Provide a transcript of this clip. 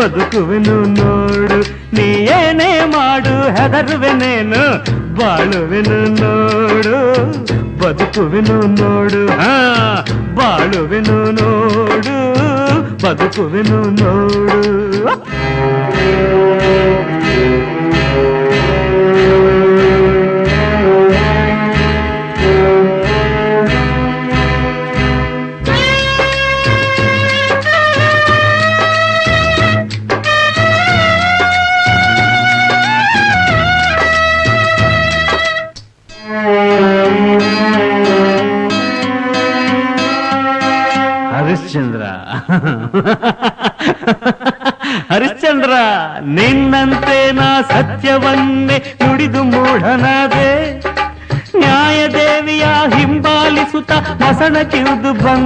ಬದುಕುವೆನು ನೋಡು. ನೀ ಏನೇ ಮಾಡು ಹೆದರುವೆನೇನು, ಬಾಳುವೆನು ನೋಡು. ಬದುಕುವೆನು ನೋಡು, ಬಾಳುವೆನು ನೋಡು. ಬದುಕುವೆನು ನೋಡು. ಹರಿಶ್ಚಂದ್ರ ಹರಿಶ್ಚಂದ್ರ, ನಿನ್ನಂತೆ ನಾ ಸತ್ಯವನ್ನೇ ನುಡಿದು ಮೂಢನಾದೆ. ನ್ಯಾಯದೇವಿಯ ಹಿಂಬಾಲಿಸುತ್ತ ಮಸಣ ಕಿರಿದು ಬಂದ